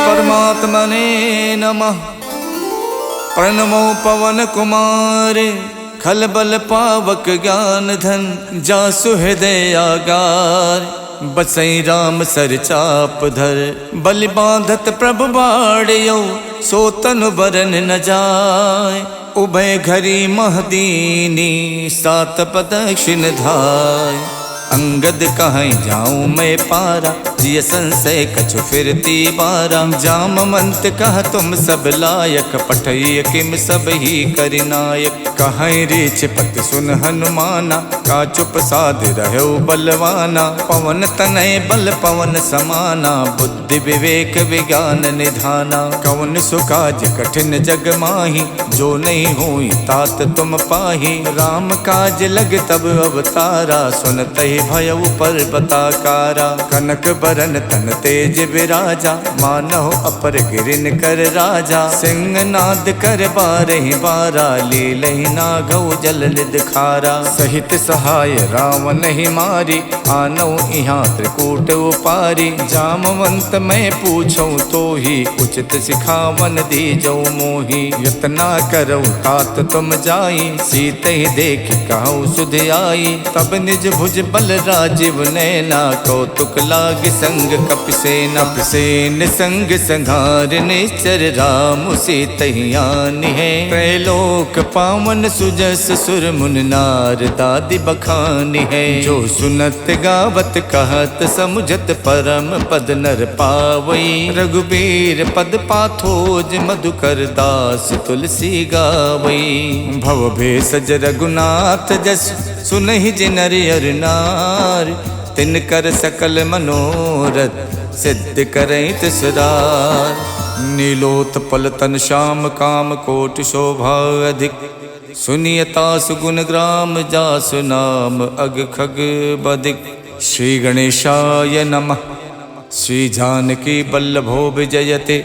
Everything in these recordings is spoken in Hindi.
परमात्मने नमः। प्रणमो पवन कुमार खलबल पावक ज्ञान धन जासु हृदय आगार। बसई राम सर चाप धर बलि बांधत प्रभु बाड़ियो सो तनु बरन न जाय। उभय घरी महदीनी सात प्रदक्षिण धाय। अंगद कहीं जाऊं मैं पारा जिय संशय कछु फिरती बारा। जामवंत कह तुम सब लायक पठय किम सब ही करिनायक। कहीं रीछ पत सुन हनुमाना का चुप साध रहो बलवाना। पवन तनय बल पवन समाना बुद्धि विवेक विज्ञान निधाना। कवन सुकाज कठिन जग माही जो नहीं हुई तात तुम पाही। राम काज लग तब अवतारा सुनत ही भयउ पर्वताकारा। कनक बरन तन तेज विराजा मानहो अपर गिरिन कर राजा। सिंह नाद कर बारहि बारा लीलहि नागौ जल निध खारा। सहित सहाय रावण ही मारी आनौ इहाँ त्रिकूट उपारी। जामवंत मैं पूछूं तो ही उचित सिखावन दीजौ मोही। यतना करौ तात तुम जाई सीत ही देख कहु सुध आई। तब निज भुज बल राजीव नैना कौतुक लाग संग कपिसेना। कपिसेन संग संघार निश्चर राम सीत ही आनी है। त्रैलोक पावन सुजस सुर मुन नार दादि बखानी है। जो सुनत गावत कहत समुझत परम पद नर पावई। रघुबीर पद पाथोज मधुकर दास तुलसी गावई। भव भेषज रघुनाथ जस सुनहि जिनर अर नार। तिन कर सकल मनोरथ सिद्ध करई तिसरार। नीलोत्पल तन श्याम काम कोटि शोभा अधिक। सुनियता सुगुण ग्राम जासु नाम अग खग बदिक। श्री गणेशाय नमः। श्री जानकी बल्लभो विजयते।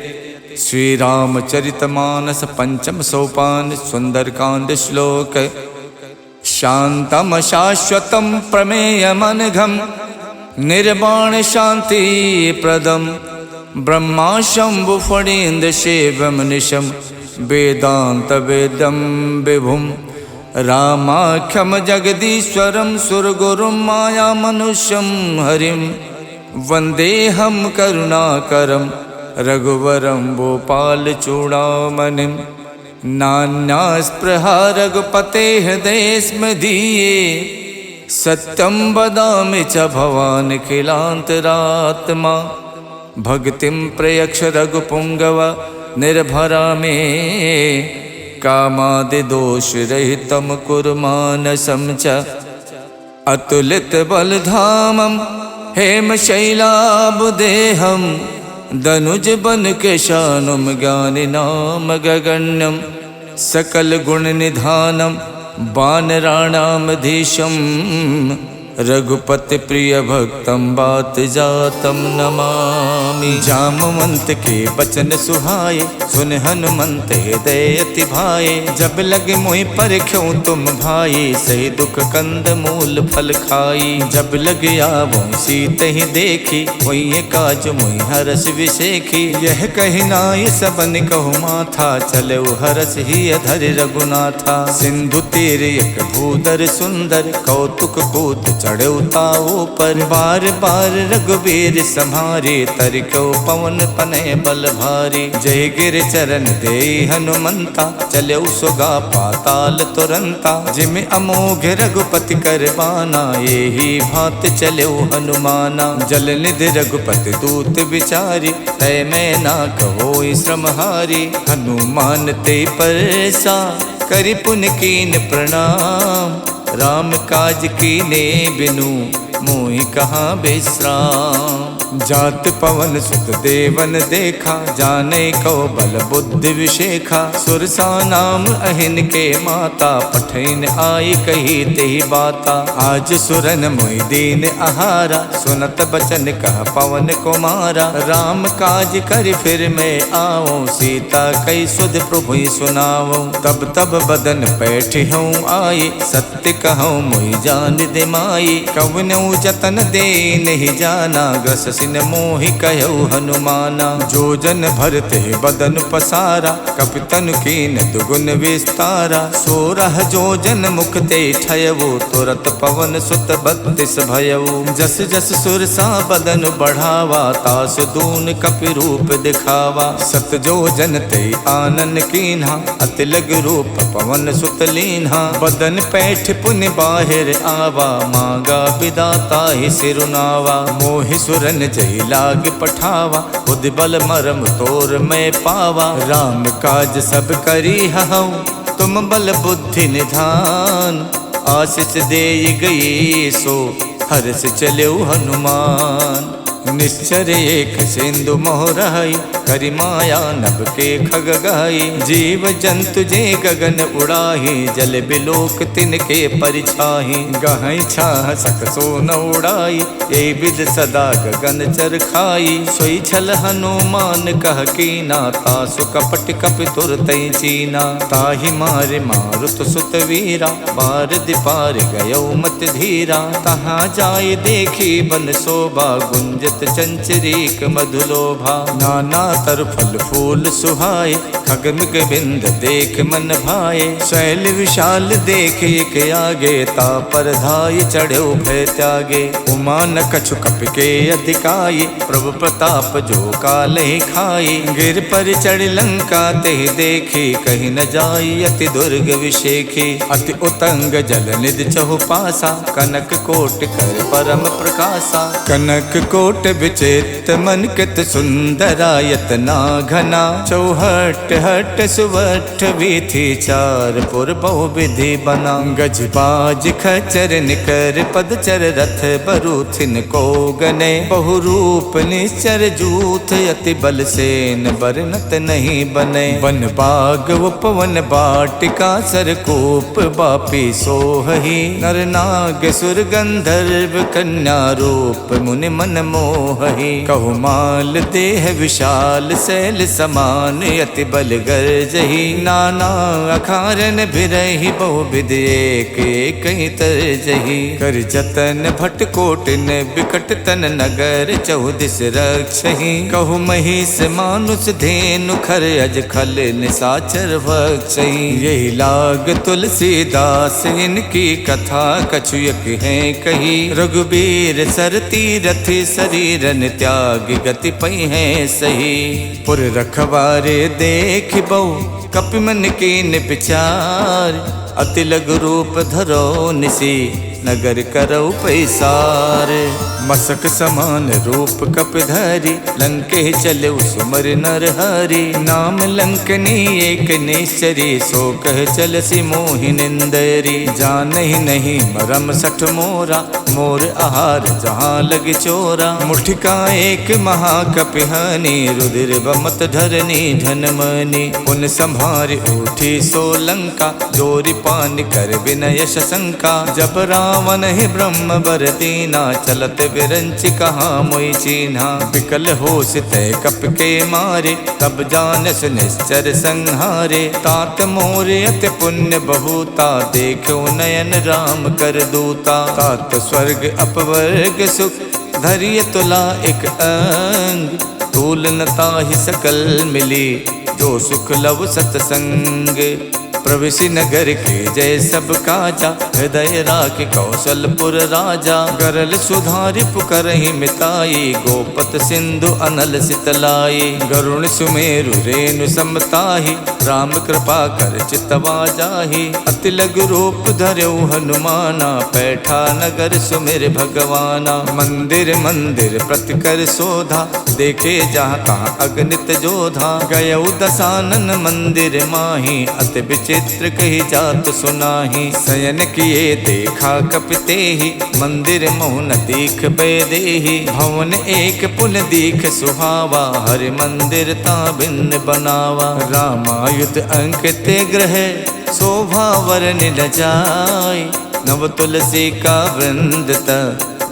श्री रामचरितमानस पंचम सोपान सुंदरकांड श्लोक। शांतम शाश्वतम प्रमेयमनघम निर्वाण शांति प्रदम। ब्रह्मा शंभु फणीन्द्र शिवम निशम वेदांत वेदम विभुम। रामाख्यम जगदीश्वरम सुरगुरुम माया मनुष्यम हरिम। वंदेहम करुणाकरम रघुवरम भोपाल चूड़ामणिम। नान्यास्पृहा रघुपते हृदय स्मदीये। सत्यं वदामि च भवान् किलान्तरात्मा। भक्तिं प्रयक्ष रघुपुंगव निर्भरा मे। कामादिदोष रहितं कुरु मानसं च। अतुलित बलधामं हेमशैलाभदेहं। दनुज बन केशानुम ज्ञानिनाम गगण्यम। सकल गुण निधानम वानराणामधीशम। रघुपति प्रिय भक्तम बात जातम नमामि। जामवंत के बचन सुहाए सुन हनुमंत हृदय अति भाए। जब लगे मोहि परख्यों तुम भाई सही दुख कंद मूल फल खाई। जब लग आवो सीत ही देखी वही काज मोहि हरस विशेखी। यह कही नाय सबन कहु माथा चले हरस ही अधर रघुनाथा। सिंधु तीर एक भूधर सुंदर कौतुक कूद चढ़े ताओ पर। बार बार रघुबीर सम्हारे तरको पवन तनय बल भारी। जय गिर चरण दे हनुमंता चले सुगा पाताल तुरंता। जिम अमोघ रघुपति कर बाना यही भात चले हनुमाना। जल निधि रघुपति दूत विचारी तय मैं ना कहो श्रमहारी। हनुमान ते परसा करि पुन कीन प्रणाम। राम काज कीने बिनु मोहि कहाँ विश्राम। जात पवन सुत देवन देखा जाने को बल बुद्धि विशेखा। सुरसा नाम अहिन के माता पठैन आई कही तेहि बाता। आज सुरन मोहि दीन आहारा सुनत बचन कह पवन कुमारा। राम काज कर फिर मैं आओ सीता कई सुध प्रभु सुनाओ। तब तब बदन बैठी हूँ आई सत्य कहूँ मोहि जान दिमाई। कवनौ जतन दे नहीं जाना, ग्रस सिन मोहि कहु हनुमाना। जो जन भरते बदन पसारा, कपितन कीन दुगुन विस्तारा। 16 जो जन मुख ते ठयवो, तुरत पवन सुत 32 भयऊ। जस जस सुरसा बदन बढ़ावा, तास दून कपि रूप दिखावा। 7 जो जन ते आनन कीन्हा, अति लग रूप पवन सुत लीन्हा। बदन पैठ पुन बाहिर आवा, मांगा विदाता ही सिरुनावा। मोहि सुरन जय लाग पठावा, खुद बल मरम तोर मैं पावा। राम काज सब करी हऊँ, तुम बल बुद्धि निधान। आशीष दे गई सो, हर्ष चलो हनुमान। निश्चर एक सिंधु मोहराई, करि माया नभ के खग गाई। जीव जंतु जे गगन उड़ाही, जल बिलोक तिनके परिछाही। गहई छाह सक सो न उड़ाई, ए विद सदा गगन चर खाई। सोई छल हनुमान कह कीना, तासु कपट कपि तुरतै चीना। ताहि मारे मारुत सुत वीरा, बार दिपार गयो मत धीरा। तहाँ जाय देखी बन शोभा, गुंजत चंचरीक मधुलोभा। नाना तर फल फूल सुहाए, खगमिग बिंद देख मन भाए। शैल विशाल देख एक आगे, ता पर धाय चढ़ो भय त्यागे। उमा न कछु कपि के अधिकाई, प्रभु प्रताप जो कालहि खाई। गिर पर चढ़ लंका ते देखी, कहीं न जाई अति दुर्ग विशेखी। अति उतंग जल निधि चहु पासा, कनक कोट कर परम प्रकाशा। कनक कोट विचित्र मन कित सुंदरायत ना घना। चौहट हट सुवठ वीथी, चार पुर बहु विधि बना। गज बाज खचर निकर पदचर, रथ बरूथिन को गने। बहु रूप निश्चर जूथ, अति बल सेन बरनत नहीं बने। वन बाग उपवन बाटिका, सरकूप बापी सोहही। नर नाग सुर गंधर्व, कन्या रूप मुनि मन मोहही। कहु माल देह विशाल, शैल समान अति बल गर्जही। नाना अखारन बिरही, बहु विध एक एक तरजही। कर जतन भट कोटिन, बिकट तन नगर चौदिस रक्षही। कहु महिष मानुष धेनु, खर अज खल निसाचर भक्षही। यही लाग तुलसीदास, इनकी कथा कछुयक है कही। रघुबीर सरती रथि, शरीरन त्याग गति पै है सही। पुर रखवारे देख बहु, कपि मन कीन विचार। अति लघु रूप धरो निसी, नगर करौ पैसार। मसक समान रूप कपिधरि, लंके चले सुमर नर हरि। नाम लंकनी एक निश्चरी, सो कह चलसी मोहि निंदरी। जानहि नहीं मरम सठ मोरा, मोर आहार जहाँ लग चोरा। मुठिका एक महाकपिहानी, रुधिर बमत धरनी धनमनी। पुन संभार उठी सो लंका, जोरी पान कर विनय शंका। जब रावण ही ब्रह्म बर दीना, चलत विरंच कहाँ मोई चीन्हा। विकल होश तय कप के मारे, तब जानस निश्चर संहारे। तात मोर अति पुण्य बहुता, देखो नयन राम कर दूता। तात स्वर्ग अपवर्ग सुख, धैर्य तुला एक अंग। तूल नता ही सकल मिली, जो सुख लव सतसंग। प्रविशि नगर के जय सब काजा, हृदय राख कौशलपुर राजा। गरल सुधारि पुकरहि मिताई, गोपत सिंधु अनल सितलाई। गरुण सुमेरु रेणु समताहि, राम कृपा कर चितवा जाहि। अति लघु रूप धर्यो हनुमाना, पैठा नगर सुमिर भगवाना। मंदिर मंदिर प्रति कर शोधा, देखे जहाँ तहाँ अगणित जोधा। गयौ दसानन मंदिर माही, अति चित्र कही जात सुनाही। शयन किए देखा कपितेहि, मंदिर मोहन दीख बेदेहि। भवन एक पुन दीख सुहावा, हरि मंदिर ता भिन्न बनावा। रामायुध अंकित ग्रह, शोभा वरन न जाय। नव तुलसी का वृंद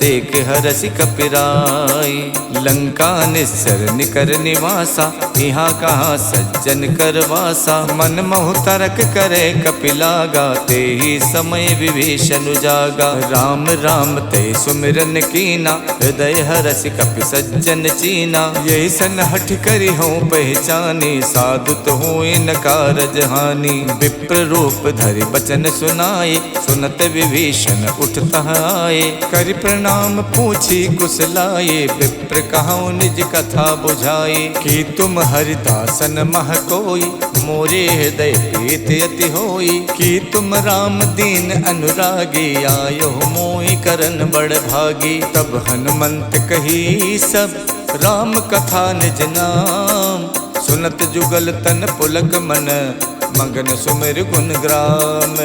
देख हरसि कपिराई। लंका निस्सर निकर निवासा, यहाँ कहाँ सज्जन कर वासा। मन मोह तरक करे कपिलागा, ते ही समय विभीषण जागा। राम राम ते सुमिरन कीना, हृदय हरसि कपि सज्जन चीना। यही सन हठ करी हो पहचानी, साधु तो हुए न कारज हानि। विप्र रूप धरि बचन सुनाए, सुनत विभीषण उठता आए। करि प्रणाम पूछी कुशलाए, विप्र कहूँ निज कथा बुझाए। कि तुम हरिदासन मह कोई, मोरे हृदय प्रीत अति होई। कि तुम राम दीन अनुरागी, आयो मोहि करन बड़ भागी। तब हनुमंत कही सब, राम कथा निज नाम। सुनत जुगल तन पुलक मन, मगन सुमिर गुण ग्राम।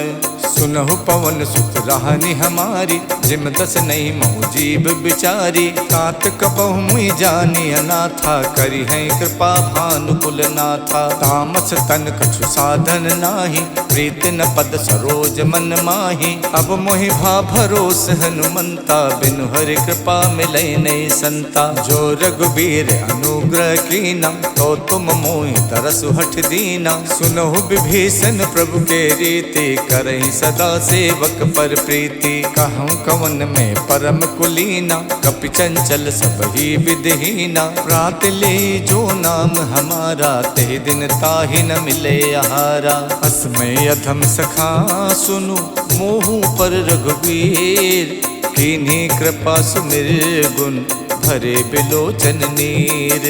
सुनहु पवन सुत राहनि हमारी, जिम दस नहीं महु जीव बिचारी। तात कबहु मुई जानी अनाथा, करी है कृपा भानुकुल नाथा। तामस तन कछु साधन नाही, प्रीत न पद सरोज मन माही। अब मोहि भा भरोस हनुमंता, बिनु हरि कृपा मिलै नहीं संता। जो रघुबीर अनुग्रह कीना, तो तुम मोहि तरसु हठ दीना। सुनहु विभीषण प्रभु के रीति, करहि सदा सेवक पर प्रीति। कहूँ कवन में परम कुलीना, कपि चंचल सब ही विधहीना। प्रात ले जो नाम हमारा, ते दिन ताहि न मिले आहारा। असमय अधम सखा सुनु, मोहु पर रघुवीर। कीन्ही कृपा सुमिर गुण, भरे बिलोचन नीर।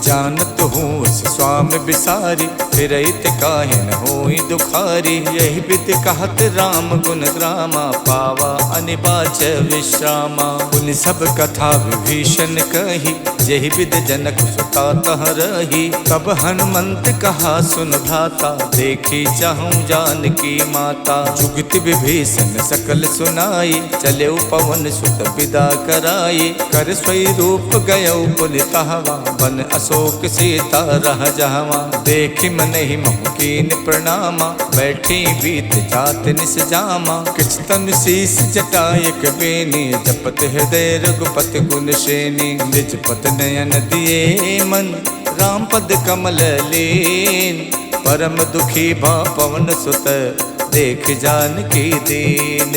जानत हूँ स्वामी बिसारी, फिरैत काहे न होई दुखारी। यही विद कहत राम गुण ग्रामा, पावा अनिबाच विश्रामा। पुनि सब कथा विभीषण कही, यही विद जनक सुता तह रही। तब हनुमंत कहा सुन भ्राता, देखी चाहूँ जानकी माता। जुगत विभीषण सकल सुनाई, चले पवन सुत विदा कराई। कर स्वई रूप गयो पुनितहवा, बन अशोक सीता रह जहवा। देखि मन ही महु कीन प्रणामा, बैठी बीत जात निस जामा। किछ तन शीस जटायक बेनी, जपत हृदय रघुपति गुण श्रेणी। निज पत नयन दिए मन, राम पद कमल लीन। परम दुखी भा पवन सुत, देख जानकी दीन।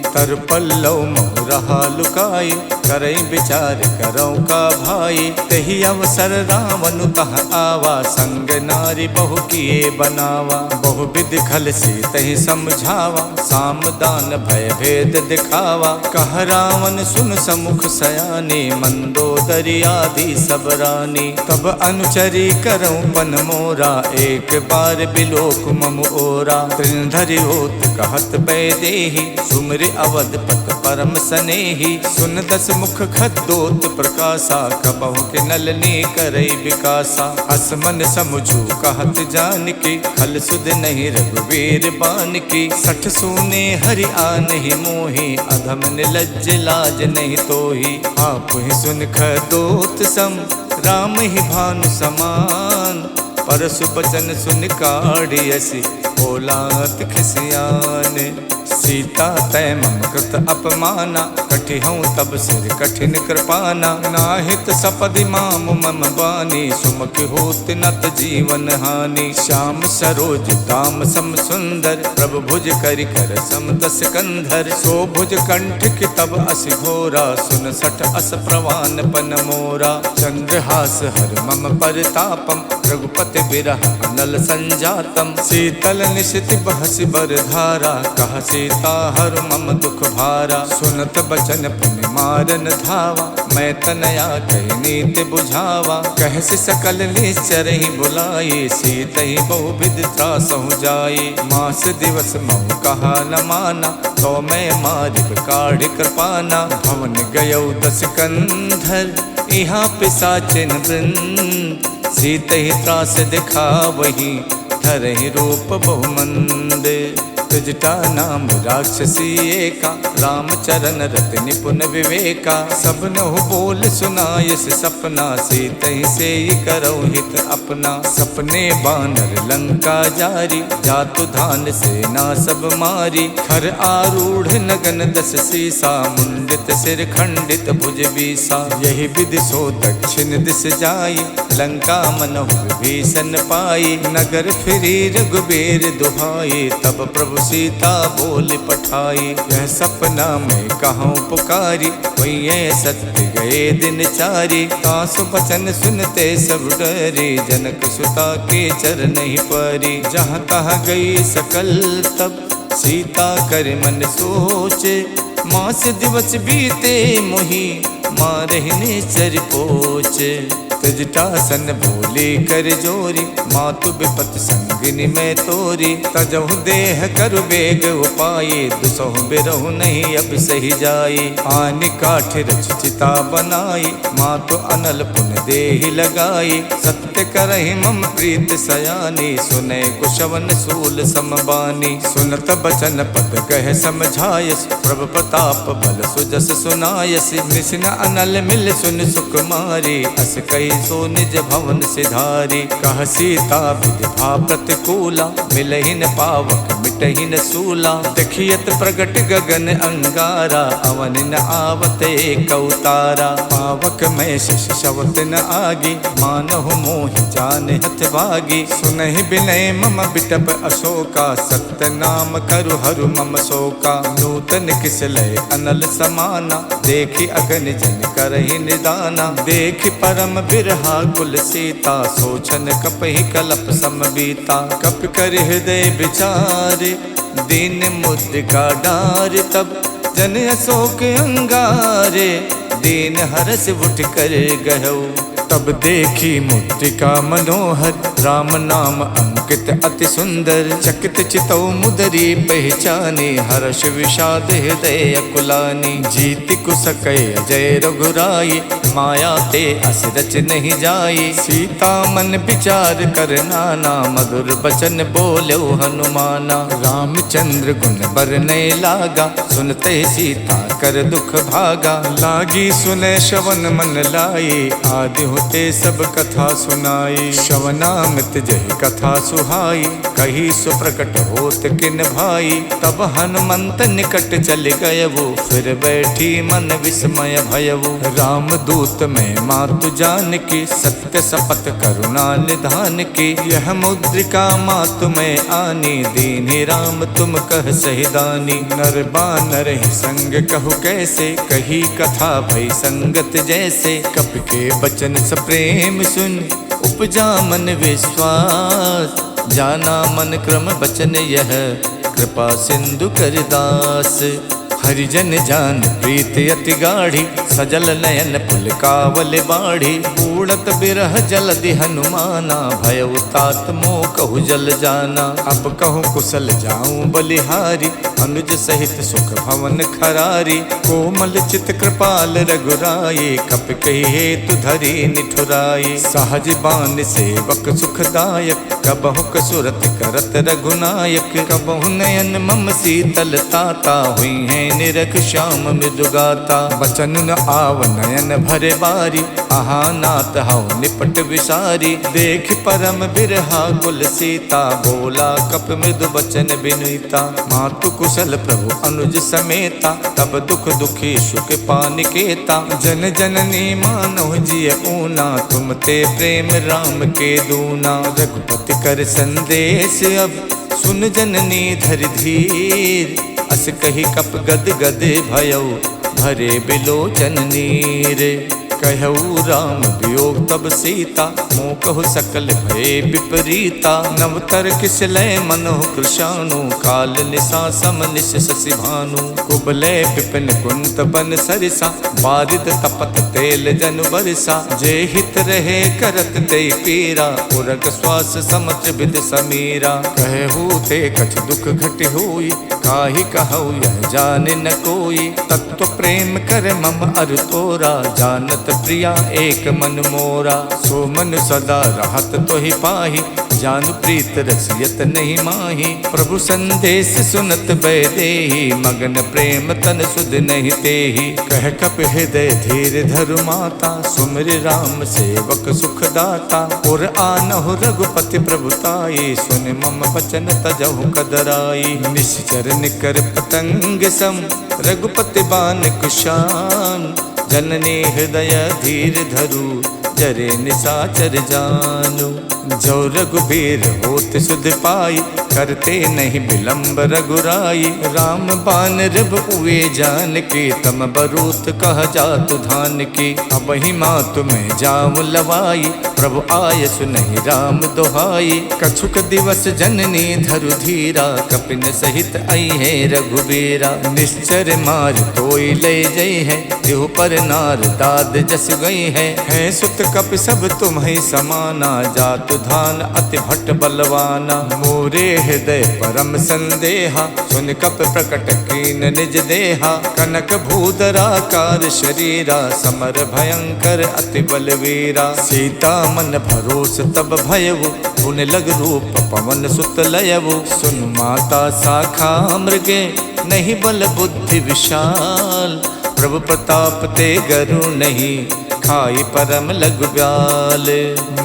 तर पल्लव मोह रहा लुकाई, करई विचार करौ का भाई। तही अवसर रावण तह आवा, संग नारी बहु किए बनावा। बहु विधि खल से तही समझावा, साम दान भय भेद दिखावा। कह रावण सुन समुख सयानी, मंदोदरी आदि सब रानी। तब अनुचरी करौ पन मोरा, एक बार बिलोक मम ओरा। त्रिनधरि होत कहत बैदेही, सुमिर अवधपत परम सनेही। सुन दस मुख खद्दोत प्रकाशा, कबहु के नलनी करई विकासा। असमन समझू कहत जानकी, खल सुध नहीं रघुवीर बानकी। सठ सूने हरि आनहि मोहि, अधम निलज्ज लाज नहीं तोहि। आप ही सुन खद्दोत सम, राम ही भानु समान। परसु बचन सुन काढ़ियसि, बोलात खिसियान। सीता तय मम कृत अपमाना, कठिहऊँ तब सिर कठिन कृपाना। नाहित सपदि माम मम बानी, सुमुख होत नत जीवन हानि। श्याम सरोज दाम सम सुंदर, प्रभु भुज करि कर सम दस कंधर। सो भुज कंठ की तब असि घोरा, सुन सठ अस प्रवान पन मोरा। चंद्रहास हर मम परितापम, रघुपति बिरह अनल संजातम। शीतल निशित बहसि बर धारा, कह सीता हर मम दुख भारा। सुनत बचन पुनि मारन धावा, मैं तनया कही नीति बुझावा। कहसि सकल निश्चर ही बुलाई, सीत ही बहु विधि त्रासहु जाई। मास दिवस महु कहा न माना, तो मैं मारिब काढ़ कृपाना। भवन गयौ दस कंधर, यहाँ पिशाचिन वृंद। सीत ही त्रास दिखा वही, धरहि रूप बहुमंद। जटा नाम राक्षसी एका, रामचरण रत निपुण विवेका। सबनहु बोल सुनायस सपना, सीतहि से करो हित अपना। सपने बानर लंका जारी, जातु धान सेना सब मारी। खर आरूढ़ नगन दस सीसा, मुंडित सिर खंडित भुज बीसा। यही विधि सो दक्षिण दिस जाई, लंका मनहु विभीषण पाई। नगर फिरी रघुबीर दुहाई, तब प्रभु सीता बोल पठाई। यह सपना में कहूँ पुकारी, वही सत्य गए दिन चारी। तासु बचन सुनते सब डरी, जनक सुता के चरण ही परी। जहाँ तहाँ गई सकल तब, सीता कर मन सोचे। मास दिवस बीते मोही, मारहिने चर पोचे। तजटासन बोली कर जोरी, मातु विपत संगिनी में तोरी। तजहु देह कर बेग उपाये, दुसहु बिरहु नहीं अब सही जाई। आनि काठ रच चिता बनाई, मातु अनल पुन देहि लगाई। सत्य करहि मम प्रीत सयानी, सुने कुशवन सूल समबानी। सुनत बचन पद कह समझायस, प्रभु प्रताप बल सुजस सुनायस। निसिन अनल मिल सुन सुकुमारी, अस कही सो निज भवन सिधारी। कह सीता विधि भा प्रतिकूला, मिलहिन पावक मिटहिन सूला। देखियत प्रगट गगन अंगारा, अवन न आवत एक अवतारा। पावक में शिष शवत न आगी, मानहु मोहि जान हथ भागी। सुनहि बिनय मम बिटप अशोका, सत्य नाम करु हरु मम शोका। नूतन किसलय अनल समाना, देखि अगन जन करहि निदाना। देखि परम बिरहा कुल सीता, सोचन कपहि कलप समबीता। कप कर हृदय विचारे, दीन मुद्रिका डार। तब जन अशोक अंगारे, दीन हरस उठ कर गहु। तब देखी मुद्रिका मनोहर, राम नाम अंकित अति सुंदर। चकित चितौ मुदरी पहचानी, हर्ष विषाद हृदय अकुलानी। जीति कुसकय जय रघुराई, माया ते अस रच नहीं जाई। सीता मन विचार कर नाना, मधुर बचन बोलो हनुमाना। रामचंद्र गुण बरनय लागा, सुनते सीता कर दुख भागा। लागी सुने श्रवण मन लाई, आदि होते सब कथा सुनाई। श्रवणामृत जय कथा सुहाई, कही सुप्रकट होत किन भाई। तब हनुमंत निकट चल गयवु, फिर बैठी मन विस्मय भयवु। राम दूत में मातु जान की, सत्य शपथ करुणा निधान की। यह मुद्रिका मातु में आनी, दीन्हि राम तुम कह सहिदानी। नर बानर ही संग कहु कैसे, कही कथा भई संगत जैसे। कप के बचन प्रेम सुन, उपजा मन विश्वास। जाना मन क्रम बचन यह, कृपा सिंधु कर दास। हरिजन जान प्रीत अति गाढ़ी, सजल नयन पुलकावल बाढ़ी। उड़त बिरह जलधि हनुमाना, भयउ तात मोह कहु जल जाना। अब कहूँ कुशल जाऊं बलिहारी, अनुज सहित सुख भवन खरारी। कोमल चित कृपाल रघुराई, कप कही हेतु धरी निठुराई। सहज बान सेवक सुखदायक, कबहु कसुरत करत रघुनायक। कबहु नयन मम शीतल ताता, हुई है निरख श्याम मृदुगाता। बचन न आव नयन भरे बारी, आहा नाथ हऊ निपट विसारी। देख परम बिरहा कुल सीता, बोला कप मृदु बचन बिनुता। मातु कुशल प्रभु अनुज समेता, तब दुख दुखी सुख पानिकेता। जन जननी मानव जिय ऊना, तुम ते प्रेम राम के दूना। रघुपति कर संदेश अब, सुन जननी धर धीर। अस कही कप गद गद भयउ, भरे बिलोचन नीर। कहऊ राम वियोग तब सीता, मोह कहु सकल भय विपरीता। नवतर किसलय मनोह कृशानु, काल निशा सम निश शशि भानु। कुबलय विपिन कुंत बन सरिसा, बारिद तपत तेल जन बरसा। जे हित रहे करत ते पीरा, उरग श्वास समच विद समीरा। कहू ते कछ दुख घट होई, काहि कहऊ यह जाने न कोई। तत्व प्रेम कर मम अर तोरा, जानत प्रिया एक मन मोरा। सो मन सदा रहत तो ही पाही, जानु प्रीत रसियत नहीं माही। प्रभु संदेश सुनत बैदेही, मगन प्रेम तन सुध नहीं तेही। कह कप हृदय धीर धरु माता, सुमिर राम सेवक सुख दाता। और आनहु रघुपति प्रभुताई, सुन मम बचन तजहु कदराई। निश्चर निकर पतंग सम, रघुपति बान कुशान। जननी हृदय धीर धरु, जरे निसाचर जानु। जो रघुबीर होत सुध पाई, करते नहीं विलंब रघुराई। राम बान रब उए जान की, तम बरूत कह जातु धान की। अब ही माँ तुम्हें जाऊं लवाई, प्रभु आय सुनहि राम दोहाई। कछुक दिवस जननी धरु धीरा, कपिन सहित आई है रघुबीरा। निश्चर मार तोई ले जई है, देहु पर नार दाद जस गई है। सुत कप सब तुम्हें समाना, जातु धान अति भट्ट बलवाना। मोरे हृदय परम संदेहा, सुन कप प्रकट कीन निज देहा। कनक भूधराकार शरीरा, समर भयंकर अति बलवीरा। सीता मन भरोस तब भयउ, पुन लग रूप पवन सुत लयउ। सुन माता शाखा मृगे, नहीं बल बुद्धि विशाल। प्रभु प्रताप ते गरु नहीं, खाई परम लघु ब्याल।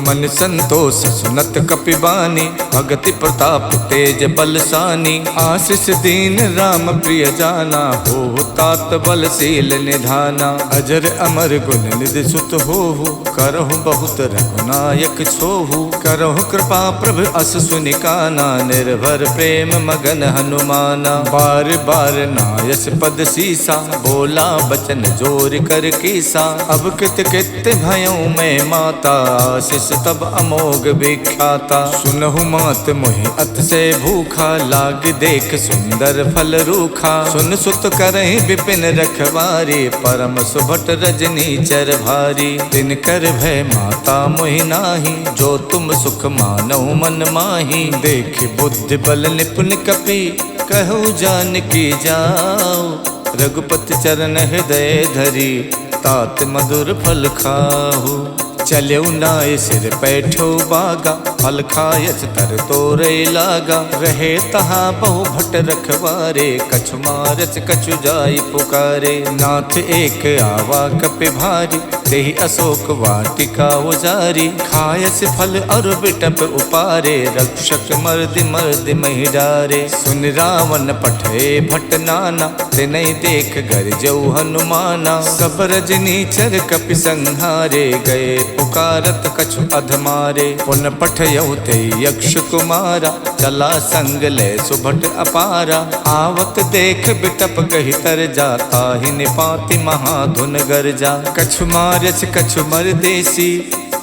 मन संतोष सुनत कपिबानी, भगति प्रताप तेज बलसानी। आशीष दीन राम प्रिय जाना, हो तात बलशील निधाना। अजर अमर गुण निधि सुत होहु, करहु बहुत रघुनायक छोहु। करहु कृपा प्रभु अस सुनिकाना, निर्भर प्रेम मगन हनुमाना। बार बार नायस पद सीसा, बोला बचन जोर कर कीसा। अब कित कित भयऊ मैं माता, आशीष तब अमोघ विख्याता। सुनहु मात मोहि अत से भूखा, लाग देख सुंदर फल रूखा। सुन सुत करहि विपिन रखवारी, परम सुभट रजनी चर भारी। तिन कर भय माता मोहि नाही, जो तुम सुख मानौ मन माही। देख बुद्धि बल निपुण कपि, कहु जानकी जाओ। रघुपति चरण हृदय धरी, तात मधुर फल खाहु। चलऊ नाय सिर पैठो बागा, फल खायस तर तोरे लागा। रहे तहाँ बहु भट रखवारे, कछु मारस कछु जाई पुकारे। नाथ एक आवा कपि भारी, देहि अशोक वाटिका उजारी। खायस फल और बिटप उपारे, रक्षक मर्दि मर्दि महि डारे। सुन रावण पठे भट नाना, तिनहि देख गरजऊ हनुमाना। सब रजनी चर कपि संहारे, गए पुकारत कछु अधमारे। पुन पठयऊ ते यक्ष कुमारा, चला संग ले सुभट अपारा। आवत देख बिटप कहि तर जाता, ही निपाति महाधुन गरजा। कछु मारस कछु मरदेसी,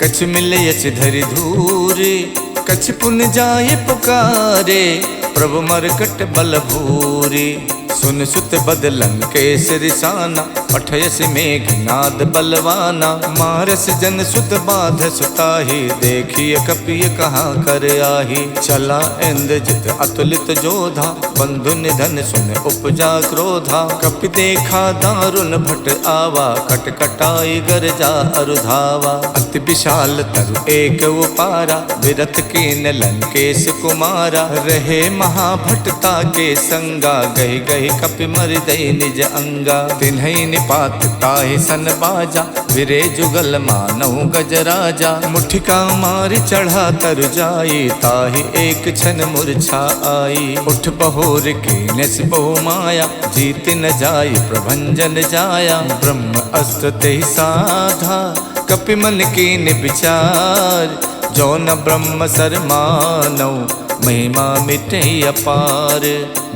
कछु मिलयस धरि धूरे। कछु पुन जाय पुकारे, प्रभु मरकट बल भूरे। सुन सुत बदलन केस रिसाना, पठयस मेघनाद बलवाना। मारस जन सुत बाध सुताही, देखिय कपिय कहाँ कर आही। चला इंद्रजित अतुलित जोधा, बंधु निधन सुन उपजा क्रोधा। कपि देखा दारुण भट आवा, कटकटाई गरजा अरुधावा। अति विशाल तरु एक उपारा, विरथ कीन लंकेश कुमारा। रहे महाभटता के संगा, गहि गहि कपि मर दई निज अंगा। तिन्हई निपात ताहि सन बाजा, विरे जुगल मानहु गजराजा। मुठिका मार चढ़ा तर जाई, ताहि एक क्षण मूर्छा आई। उठ बहोर कीनस बहु माया, जीत न जाई प्रभंजन जाया। ब्रह्म अस्त्र तेहि साधा, कपि मन कीन विचार। जो न ब्रह्म सर मानौ, महिमा मिटे अपार।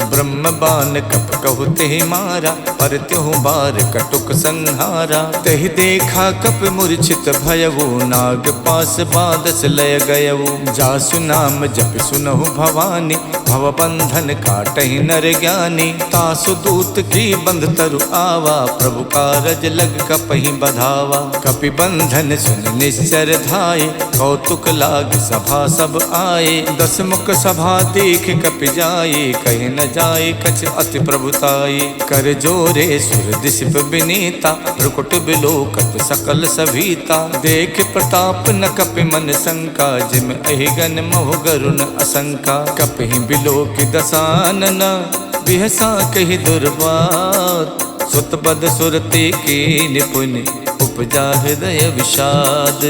ब्रह्म बान कप कहु तेहि मारा, पर त्यों बार कटुक संहारा। तेहि देखा कप मूर्छित भयउ, नाग पास बादस लय गयउ। जासु नाम जप सुनहु भवानी, भव बंधन काटहि नर ज्ञानी। तासु दूत की बंध तरु आवा, प्रभु कारज लग कपहि बधावा। कपि बंधन सुन निश्चर धाये, कौतुक लाग सभा सब आए। 10 मुख सभा देख कपि जाए, कहीं न जाए कछ अति प्रभुताई। कर जोरे सुर दिशप विनीता, भ्रुकुट बिलोकत सकल सभीता। देख प्रताप न कपि मन शंका, जिम अहिगन मोह गरुण असंका। कपि बिलोक दसानन, बिहसा कहि दुर्बात। सुत पद सुरते की निपुण, उपजा हृदय विषाद।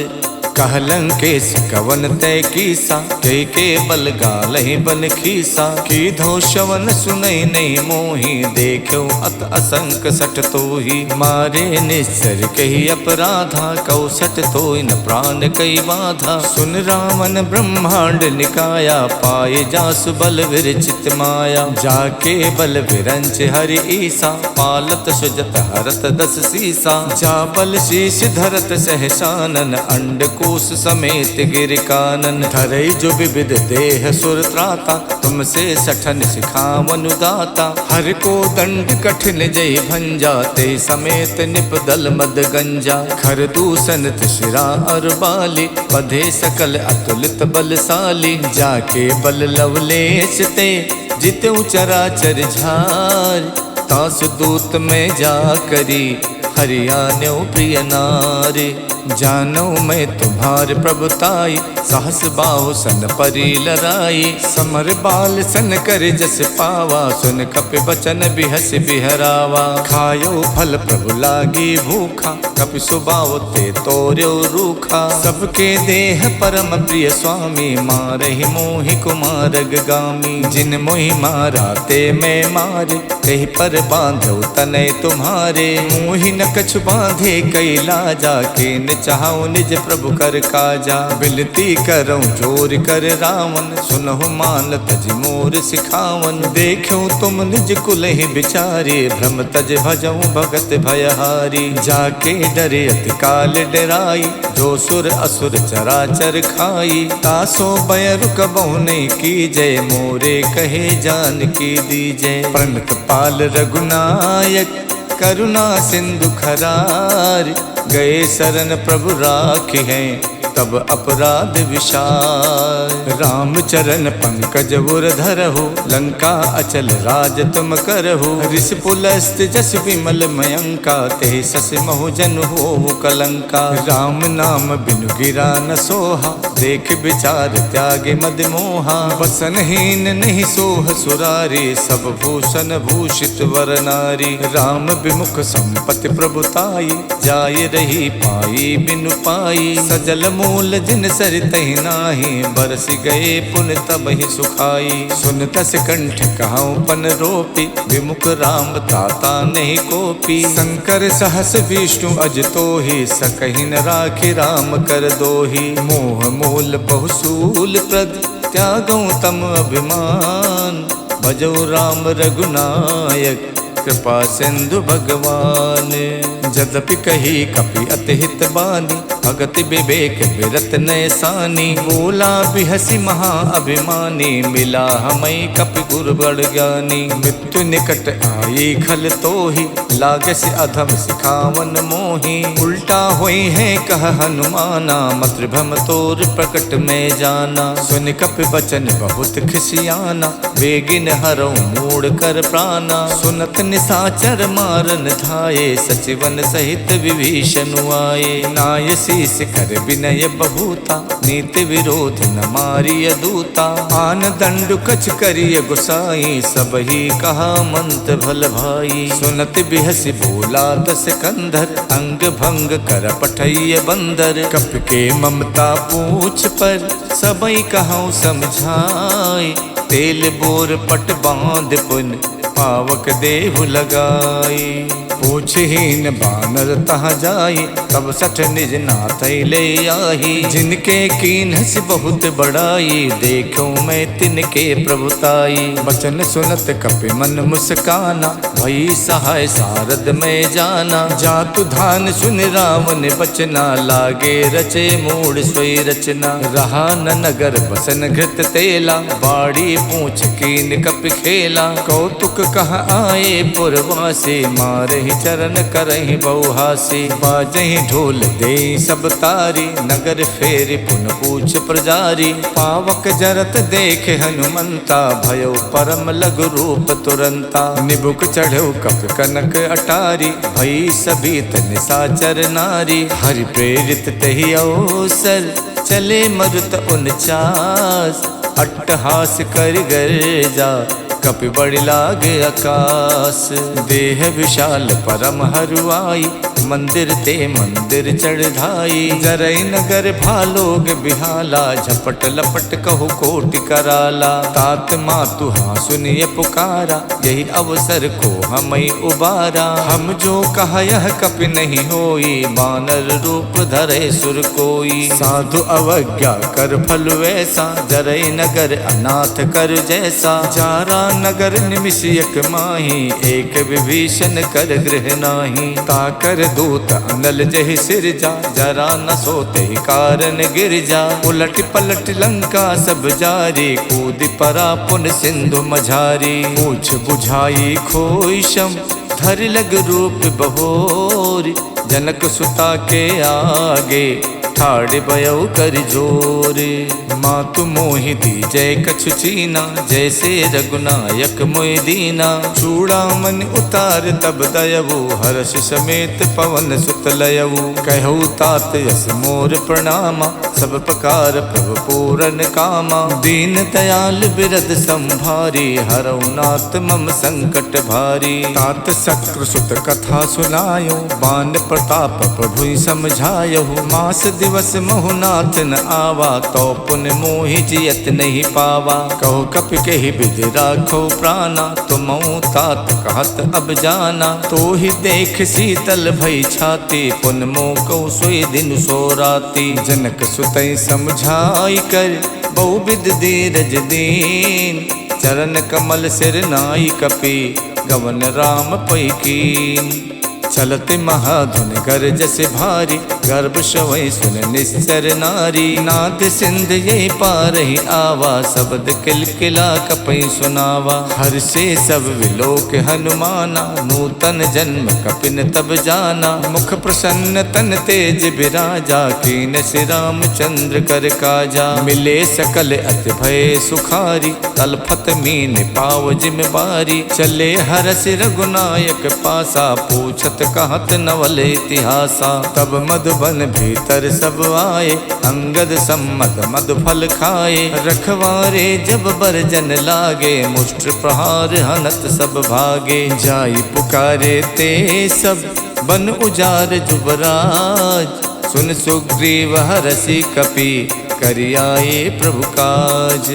कहलंकेश कवन तय कीसा, के बल गालहि बन खीसा। की धो शवन सुनई नहीं मोही, देखो अत असंक सट तोही। मारे निश्चर कही अपराधा, कौसट तोय न प्राण कई बाधा। सुन रावण ब्रह्मांड निकाया, पाए जासु बल विरचित माया। जाके बल विरंच हरि ईसा, पालत सुजत हरत 10 सीसा। जा बल शीश धरत सहसानन, अंड कोश समेत गिर कानन। धरई जो विविध देह सुर त्राता, तुमसे सठन सिखावन दाता। हर को दंड कठिन जय भंजा, ते समेत निप दल मद गंजा। खर दूषण शिरा और बाली, बधे सकल अतुलित बलशाली। जाके बल लवलेश ते, जिते चराचर झार। तासु दूत में जा करी, हरियाण्यो प्रिय नारी। जानो मैं तुम्हार प्रभुताई, सहस बाहु सन परी लराई। समर बाल सन कर जस पावा, सुन कपि बचन बिहस बिहरावा। खायो फल प्रभु लागी भूखा, कपि सुबाव ते तोर्यो रूखा। सबके देह परम प्रिय स्वामी, मारहि मोहि कुमारग गामी। जिन मोहि मारा ते मैं मारे, कहीं पर बांधो तनय तुम्हारे। मोहि न कछु बांधे कई लाजा, के चाहूं निज प्रभु कर काजा। बिनती करऊं जोर कर रावण, सुनहु मान तज मोर सिखावन। देखूं तुम निज कुल ही बिचारे, भ्रम तज भजऊं भगत भयहारी। जाके डरे अति काल डराई, जो सुर असुर चराचर खाई। तासो बयरु कबहु नहीं कीजय, मोरे कहे जान की दीजय। प्रणत पाल रघुनायक, करुणा सिंधु खरार। गए शरण प्रभु राखी हैं, तब अपराध विशाल। राम चरण पंकज उर धरहु, लंका अचल राज तुम करहु। ऋष पुलस्त जस विमल मयंका, ते सस महु जन हो कलंका। राम नाम बिनु गिरा न सोहा, देख विचार त्यागे मद मोहा। वसनहीन नहीं सोह सुरारी, सब भूषण भूषित वर नारी। राम विमुख संपत्ति प्रभुताई, जाय रही पाई बिनु पाई। सजल मूल जिन सरितहि नाही, बरस गए पुन तब ही सुखाई। सुन तस कंठ कहाऊं पन रोपी, विमुख राम ताता नहीं कोपी। शंकर सहस विष्णु अज तोहि, सकहि न राखि राम कर दोहि। मोह मूल बहुसूल प्रद, त्यागऊं तम अभिमान। भजो राम रघुनायक, कृपा सिंधु भगवान। जदपि कही कपि अति हित बानी, भगति विवेक विरत नयसानी। बोला बिहसी महा अभिमानी, मिला हमई कपि गुरु बड़ ज्ञानी। मृत्यु निकट आई खल तोहि, लागस अधम सिखावन मोहि। उल्टा होई है कह हनुमाना, मातृभ्रम तोर प्रकट में जाना। सुन कपि बचन बहुत खिसियाना, बेगिन हरऊं मूड कर प्राणा। सुनत निसाचर मारन धाये, सचिवन सहित विभीषण आए। नाय शीस कर विनय बहुता, नीति विरोध न मारिय दूता। आन दंडु कछ करिय गुसाई, सब ही कहा मंत भल भाई। सुनत बिहस बोला 10 कंधर, अंग भंग कर पठैय बंदर। कपि के ममता पूछ पर, सबई कहूँ समझाए। तेल बोर पट बांध पुन, पावक देहु लगाई। पूछहीन बानर तहाँ जाई, तब सठ निज नाथ ले आही। जिनके कीन्हस बहुत बड़ाई, देखूं मैं तिनके प्रभुताई। बचन सुनत कपि मन मुस्काना, भई सहाय सारद में जाना। जातु धान सुन रावण बचना, लागे रचे मूड सोई रचना। रहा न नगर बसन घृत तेला, बाड़ी पूछ कीन कपि खेला। कौतुक कह आए पुरवासे, मारहि चरण करही बहुहासी। बाजही ढोल दे सब तारी, नगर फेरी पुन पूछ प्रजारी। पावक जरत देखे हनुमंता, भयो परम लघु रूप तुरंता। निबुक चढ़ो कप कनक अटारी, भई सभीत निसाचर नारी। हरि प्रेरित तहि अवसर, चले मरुत 49। अट्टहास कर गर्जा, कपि बड़ि लागे आकाश। देह विशाल परम हरुआई, मंदिर ते मंदिर चढ़ाई। जरई नगर भालोग बिहाला, झपट लपट कहु कोटि कराला। तात मातु हाँ सुनिए पुकारा, यही अवसर को हमई उबारा। हम जो कहा यह कपि नहीं होई, बानर रूप धरे सुर कोई। साधु अवज्ञा कर फल वैसा, जरई नगर अनाथ कर जैसा। जारा नगर निमिषयक माही, एक विभीषण कर गृह नाही। ताकर दूत अनल जहि सिरजा, जरा न सोते कारण गिर जा। उलट पलट लंका सब जारी, कूद परा पुन सिंधु मझारी। पूछ बुझाई खोई शम, धर लग रूप बहोर। जनक सुता के आगे, ठाड़ बयऊ कर जोरे। मातु मोहि दीजय कछु चीना, जैसे रघुनायक मोहि दीना। चूड़ामन उतार तब दयवु, हर्ष समेत पवन सुत लयवु। कहु तात यस मोर प्रणामा, सब प्रकार प्रभु पूरन कामा। दीन दयाल बिरद संभारी, हरऊ नाथ मम संकट भारी। तात शक्रु सुत कथा सुनायो, बान प्रताप प्रभु समझायो। मास दिवस महुनाथ न आवा, तो पुन मोहि जियत नहीं पावा। कहो कपि कहि विधि राखो प्राणा, तुम तात कहत अब जाना। तो ही देख शीतल भई छाती, पुन मोह कौ सोई दिन सो राती। जनक सुतई समझाई कर, बहुविध धीरज दीन। चरण कमल सिर नाई कपि, गवन राम पै कीन। चलते महाधुन गरजस भारी, गर्भ शवै सुन निश्चर नारी। नाद सिंध यही पारहि आवा, शब्द किलकिला कपि सुनावा। हर से सब विलोक हनुमाना, नूतन जन्म कपिन तब जाना। मुख प्रसन्न तन तेज बिराजा, कीन श्री रामचंद्र कर काजा। मिले सकल अति भय सुखारी, तलफत मीन पाव जिम बारी। चले हरस रघुनायक पासा, पूछत कहत नवल इतिहासा। तब मधुबन भीतर सब आए, अंगद सम्मत मधु फल खाए। रखवारे जब बरजन लागे, मुष्ट प्रहार हनत सब भागे। जाई पुकारे ते सब, बन उजार जुबराज। सुन सुग्रीव हरषि कपि, करियाए प्रभु काज।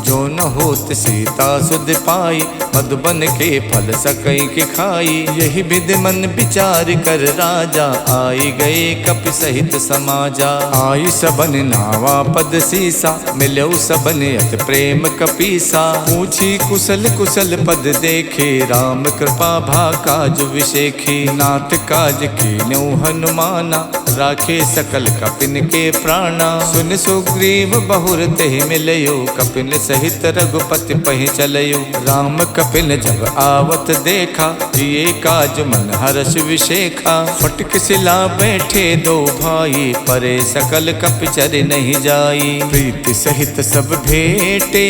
जो न होत सीता सुध पाई, मधुबन के फल सकई के खाई। यही विधि मन विचार कर राजा, आई गए कपि सहित समाजा। आई सबन नावा पद सीसा, मिलऊ सबन अत प्रेम कपीसा। पूछी कुशल कुशल पद देखे, राम कृपा भा काज विशेखी। नाथ काज कीन्यौ हनुमाना, राखे सकल कपिन के प्राणा। सुन सुग्रीव बहुर तेहि मिलयो, कपिन सहित रघुपति पहि चलयो। राम कपिन जब आवत देखा, जिए काज मन हर्ष विशेखा। फटक सिला बैठे दो भाई, परे सकल कपि चर नहीं जाई। प्रीति सहित सब भेटे,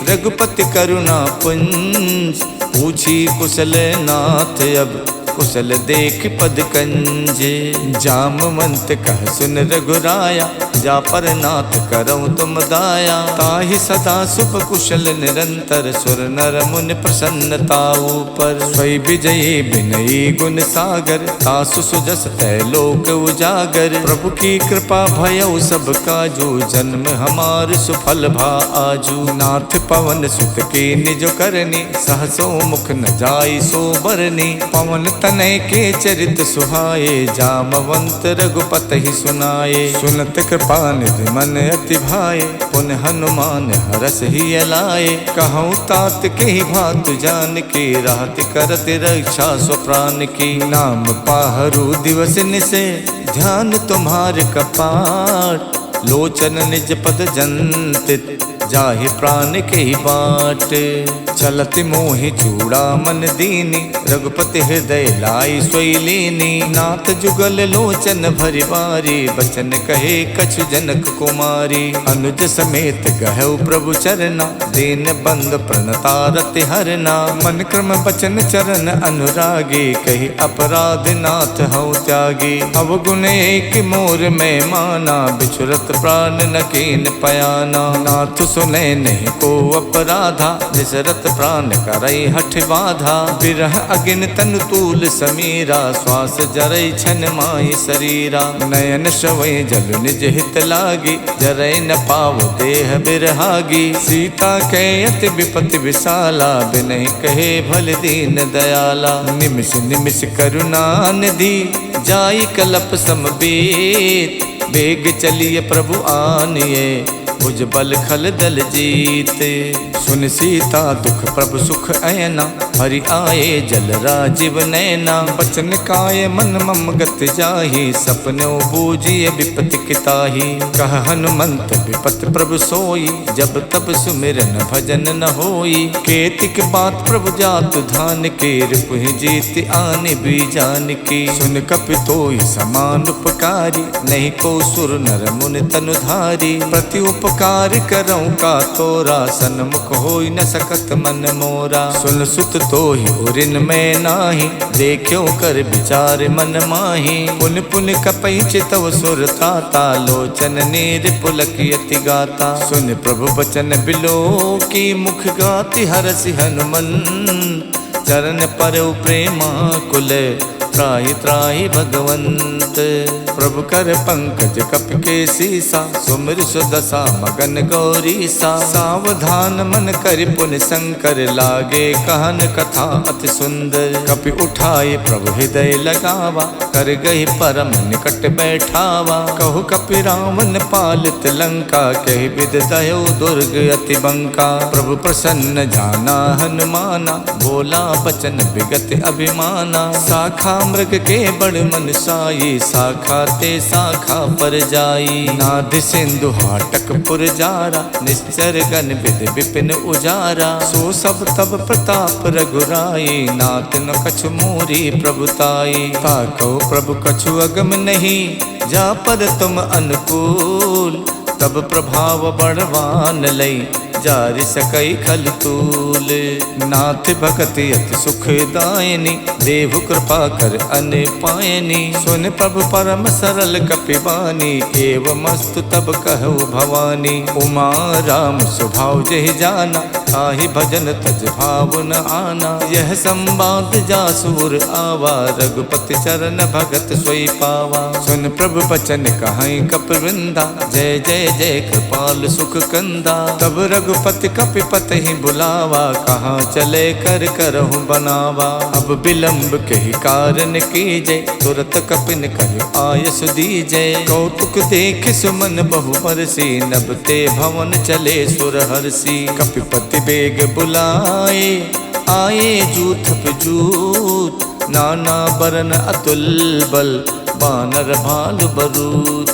रघुपति करुणा पुंज। पूछी कुशल नाथ अब, कुशल देख पद कंजे। जामवंत कह सुन रघुराया, जा पर नाथ करऊँ तुम दाया। ताहि सदा सुख कुशल निरंतर, सुर नर मुनि प्रसन्नता ऊपर। स्वय विजयी विनयी गुण सागर, तासु सुजस तै लोक उजागर। प्रभु की कृपा भयउ सब काजू, जन्म हमार सुफल भा आजू। नाथ पवन सुत के निज करनी, सहसो मुख न जाई सो बरनी। पवन तनय के चरित सुहाए, जामवंत रघुपति ही सुनाए। सुनत कृपा निधि मन अति भाए, पुन हनुमान हरस ही अलाए। कहूँ तात के ही भातु जान के, राहत करत रक्षा स्वप्राण की। नाम पाहरु दिवस निसे, ध्यान तुम्हार कपाट। लोचन निज पद जंतित, जाहि प्राण के ही बाट। चलत मोहि चूड़ा मन दीनी, रघुपति हृदय लाई सोई लीनी। नाथ जुगल लोचन भरि बारी, बचन कहे कछु जनक कुमारी। अनुज समेत गहु प्रभु चरना, दीन बंद प्रणतारति हरना। मन क्रम बचन चरण अनुरागी, कही अपराध नाथ हऊ त्यागी। अवगुण एक मोर में माना, बिछुरत प्राण न कीन पयाना। नाथ सुने नहीं को अपराधा, निसरत प्राण करई हठ बाधा। बिरह अगिन तन तूल समीरा, श्वास जरई छन माई शरीरा। नयन श्रवै जल निज हित लागी, जरै न पाव देह बिरहागी। सीता के अति विपति विशाला, बिनहि कहे भल दीन दयाला। निमिष निमिष करुणा निधि, जाई कलप समबीत। बेग चलिए प्रभु आनिए, भुज बल खल दल जीते। सुन सीता दुख प्रभु सुख ऐना, हरि आए जल राजीव नैना। बचन काय मन मम गत जाहि, सपनो बूझिए विपति किताहि। कह हनुमंत विपत प्रभु सोई, जब तब सुमिरन भजन न होई। केतिक बात प्रभु जातु धान के, रिपुहि जीत आनि बीजान की। सुन कपि तोई समान उपकारी, नहीं को सुर नर मुनि तनुधारी। प्रति उपकार करऊँ का तोरा, सन्मुख होई न सकत मन मोरा। सुन सुत तो ही उरिन में नाही, देखो कर विचार मन माही। पुन पुन कपई चितव सुर ताता, लोचन नीर पुलकियति गाता। सुन प्रभु बचन बिलो की, मुख गाति हरसि हनुमंत। चरण पर प्रेमा कुल, त्राहि त्राहि भगवंत। प्रभु कर पंकज कपि के सीसा, सुमिर सुदशा मगन गौरीसा। सावधान मन कर पुन शंकर, लागे कहन कथा अति सुंदर। कपि उठाए प्रभु हृदय लगावा, कर गही परम निकट बैठावा। कहु कपि रावण पालित लंका, कहि विद दयो दुर्ग अति बंका। प्रभु प्रसन्न जाना हनुमाना, बोला बचन विगत अभिमाना। शाखा मृग के बड़ मन साई, शाखा ते शाखा पर जाई। नाद सिंधु हाटक पुर जारा, निश्चर गण विद विपिन उजारा। सो सब तब प्रताप रघुराई, नाथ न कछु मोरी प्रभुताई। ताको प्रभु कछु अगम नहीं, जा पर तुम अनुकूल। तब प्रभाव बड़वान लई, जारि सकई खल तूल। नाथ भगति अति सुखदायनी, देव कृपा कर अन पायनी। सुन प्रभु परम सरल कपिवानी, एवमस्तु तब कहु भवानी। उमा राम स्वभाव जहि जाना, ताहि भजन तज भाव न आना। यह संवाद जासुर आवा, रघुपति चरण भगत सोई पावा। सुन प्रभु बचन कहाई कपिवृंदा, जय जय जय कृपाल सुख कंदा। तब रघुपति कपिपत ही बुलावा, कहाँ चले कर करहु बनावा। अब विलंब कही कारण कीजय, तुरत कपिन कहि आयस दीजय। कौतुक देख सुमन बहु बरसी, नभ ते भवन चले सुर हरसी। कपिपति बेग बुलाए, आए जूथ पे जूथ। नाना बरन अतुल बल, बानर भालु बरूथ।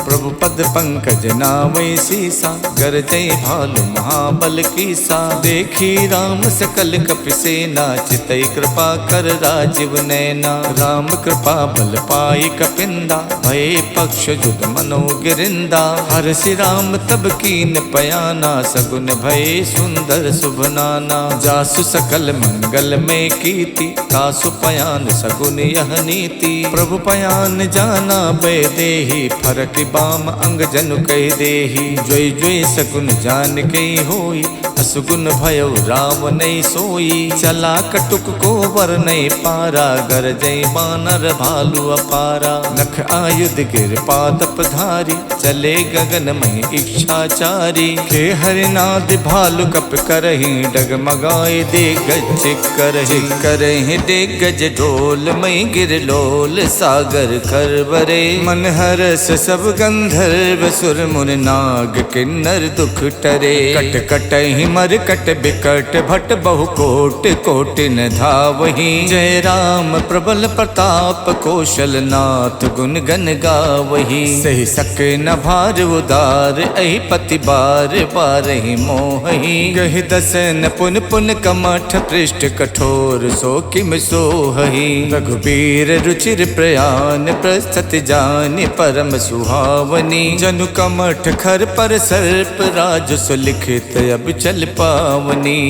प्रभु पद पंकज नावै सीसा, गरजै भालु महाबल कीसा। देखी राम सकल कपि सेना, चितई कृपा कर राजीव नैना। राम कृपा बल पाई कपिंदा, भये पक्ष जुद मनो गिरिंदा। हरषि राम तब कीन पयाना, सगुन भये सुंदर शुभ नाना। जासु सकल मंगल में कीति, तासु पयान सगुन यह नीति। प्रभु पयान जाना बै देहि, फरक बाम अंग जनु कह देहि। जोई जोई सगुन जान के होई, असुगुन भयो राम नहीं सोई। चला कटुक को वर नहीं पारा, गरजई बानर भालू अपारा। नख आयुध गिर पादप धारी, चले गगन में इच्छाचारी। खे हरिनाद भालु कप करही, डगमगाए दे गज करही। करही दे गज ढोल मई गिर लोल, सागर सागर खरबरे। मन हरस सब गंधर्व सुर मुनि नाग किन्नर दुख टरे। कट कट ही मर कट बिकट भट बहु कोट कोटि न धावहि। जय राम प्रबल प्रताप कौशल नाथ गुण गन गावहि। सही सके न भार उदार अहि पति बार बार ही मोहि। गहि दसन पुन पुन कमठ पृष्ठ कठोर सो किम सोहहि। रघुबीर रुचिर प्रयान प्रस्तुति जानि परम सुहावनी। जनु कमठ खर पर सर्प राज सुलिखित अब चल पावनी।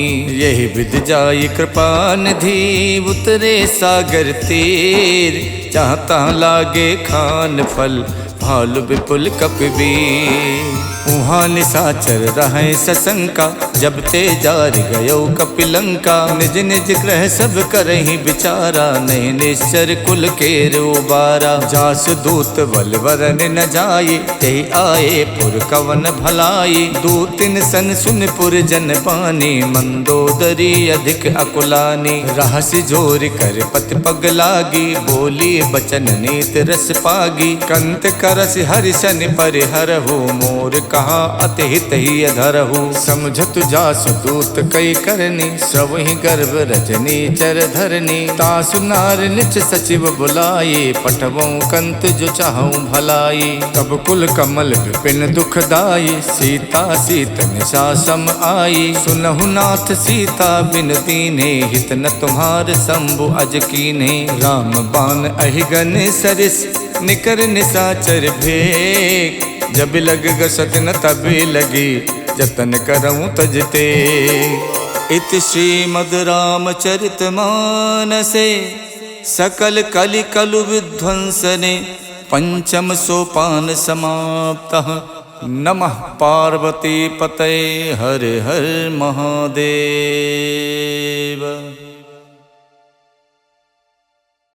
यही विधि जाई कृपा निधि उतरे सागर तीर। जहाँ तहाँ लागे खान फल भालु विपुल कपिबीर। उहाँ निशाचर रहे सशंका जब ते जार गयो कपिलंका। निज निज ग्रह सब करहि विचारा नहीं निश्चर कुल के उबारा। जास दूत बल वरन न जाये ते आए पुर कवन भलाई। दूतिन सन सुन पुर जन पानी मंदोदरी अधिक अकुलानी। रहसि जोर कर पति पग लागी बोली बचन नीत रस पागी। कंत करस हरिशन परिहरहु मोर कहा अति हित ही अधरहु। समझत जासु दूत कई करनी सब ही गर्भ रजनी चर धरनी। तासु नार निच सचिव बुलाये पठवों कंत जो चाहूं भलाई। तब कुल कमल विपिन दुखदाई सीता सीत निशा सम आई। सुनहु नाथ सीता बिन दीने हित न तुम्हार शंभु अज कीन्हे। राम बाण अहिगन सरिस निकर निशाचर भेक। जब लग गसत न तभी लगी जतन करऊं तजते। इत श्रीमद् रामचरित मानसे सकल कलि कलु विध्वंसने। पंचम सोपान समाप्तः। नमः पार्वती पतये हर हर महादेव।